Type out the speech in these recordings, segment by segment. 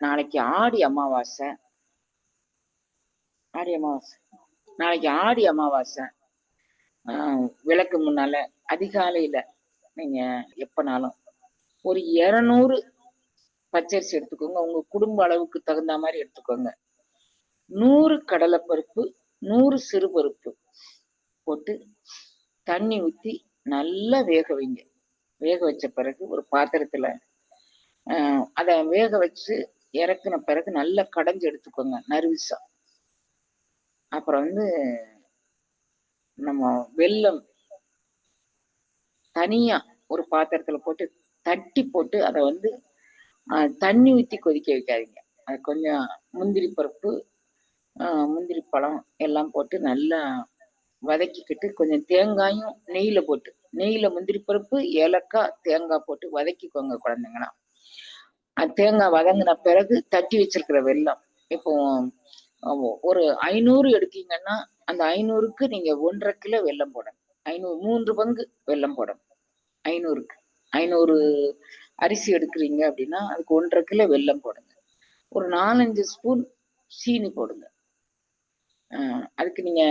நாளைக்கு ஆடி அமாவாசை. ஆடி அமாவாசை நாளைக்கு ஆடி அமாவாசை. விளக்கு முன்னால அதிகாலையில நீங்க எப்பனாலும் ஒரு 200 பச்சரிசி எடுத்துக்கோங்க. உங்க குடும்ப அளவுக்கு தகுந்த மாதிரி எடுத்துக்கோங்க. 100 கடலைப்பருப்பு, 100 சிறுபருப்பு போட்டு தண்ணி ஊத்தி நல்லா வேக வைங்க. வேக வச்ச பிறகு ஒரு பாத்திரத்துல அத வேக வச்சு இறக்குன பிறகு நல்லா கடைஞ்சு எடுத்துக்கோங்க நறுவிசா. அப்புறம் நம்ம வெல்லம் தனியா ஒரு பாத்திரத்துல போட்டு தட்டி போட்டு அதை தண்ணி ஊத்தி கொதிக்க வைக்காதீங்க. அது கொஞ்சம் முந்திரி பருப்பு, முந்திரி பழம் எல்லாம் போட்டு நல்லா வதக்கிக்கிட்டு கொஞ்சம் தேங்காயும் நெய்யில முந்திரி பருப்பு, ஏலக்காய், தேங்காய் போட்டு வதக்கிக்கோங்க குழந்தைங்களா. தேங்காய் வதங்கின பிறகு தட்டி வச்சிருக்கிற வெல்லம், இப்போ ஒரு 500 எடுக்கீங்கன்னா அந்த 500க்கு நீங்க 1.5 கிலோ வெல்லம் போடணும். 3 பங்கு வெல்லம் போடணும். 500 அரிசி எடுக்கிறீங்க அப்படின்னா அதுக்கு 1.5 கிலோ வெல்லம் போடுங்க. ஒரு 4-5 ஸ்பூன் சீனி போடுங்க. அதுக்கு நீங்க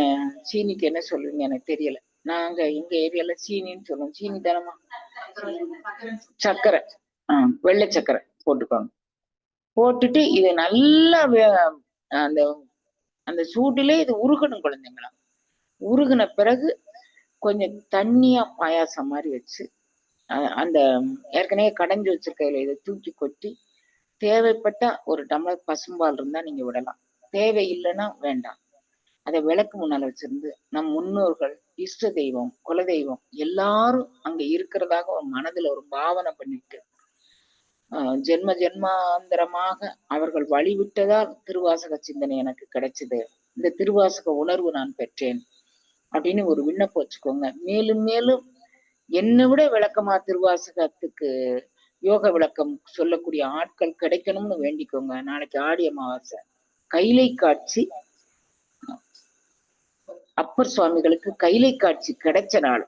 சீனிக்கு என்ன சொல்லுவீங்க எனக்கு தெரியல. நாங்க எங்க ஏரியால சீனின்னு சொல்லுவோம். சீனி தானமா? சர்க்கரை, வெள்ளை சர்க்கரை போட்டுக்கோங்க. போட்டுட்டு இது நல்லா அந்த அந்த சூட்டிலே இது உருகணும் குழந்தைங்களா. உருகின பிறகு கொஞ்சம் தண்ணியா பாயாசம் மாதிரி வச்சு அந்த ஏற்கனவே கடைஞ்சு வச்சிருக்கையில இதை தூக்கி கொட்டி தேவைப்பட்ட ஒரு டம்ளர் பசும்பால் இருந்தா நீங்க விடலாம். தேவை இல்லைன்னா வேண்டாம். அதை விளக்கு முன்னால வச்சிருந்து நம் முன்னோர்கள், இஷ்ட தெய்வம், குலதெய்வம் எல்லாரும் அங்க இருக்கிறதாக ஒரு மனதுல ஒரு பாவனை பண்ணிட்டு ஜென்ம ஜென்மாந்தரமாக அவர்கள் வழிவிட்டதால் திருவாசக சிந்தனை எனக்கு கிடைச்சது, இந்த திருவாசக உணர்வு நான் பெற்றேன் அப்படின்னு ஒரு விண்ணப்பம் வச்சுக்கோங்க. மேலும் மேலும் என்னை விட விளக்கமா திருவாசகத்துக்கு யோக விளக்கம் சொல்லக்கூடிய ஆட்கள் கிடைக்கணும்னு வேண்டிக்கோங்க. நாளைக்கு ஆடி அமாவாசை. கைலை காட்சி அப்பர் சுவாமிகளுக்கு கைலை காட்சி கிடைச்ச நாள்.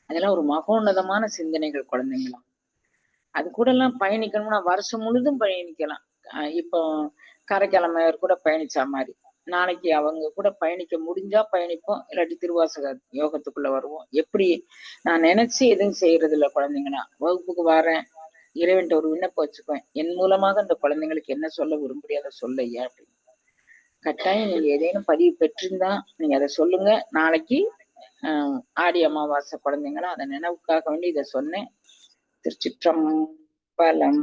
அதெல்லாம் ஒரு மகோன்னதமான சிந்தனைகள் குழந்தைங்களாம். அது கூட எல்லாம் பயணிக்கணும்னா வருஷம் முழுதும் பயணிக்கலாம். இப்போ கரைக்கிழமையர் கூட பயணிச்சா மாதிரி நாளைக்கு அவங்க கூட பயணிக்க முடிஞ்சா பயணிப்போம், இல்லாட்டி திருவாசக யோகத்துக்குள்ள வருவோம். எப்படி நான் நினைச்சு எதுவும் செய்யறது இல்லை குழந்தைங்கன்னா. வகுப்புக்கு வரேன், இறைவன்ட்ட ஒரு விண்ணப்பம் வச்சுக்குவேன், என் மூலமாக அந்த குழந்தைங்களுக்கு என்ன சொல்ல விரும்புறியோ சொல்லையா அப்படின்னு. கட்டாயம் நீங்க ஏதேனும் பதிவு பெற்றிருந்தா நீங்க அதை சொல்லுங்க. நாளைக்கு ஆடி அமாவாசை குழந்தைங்களா, அதை நினைவுக்காக வேண்டி இதை சொன்னேன். திருச்சிற்றம்பலம்.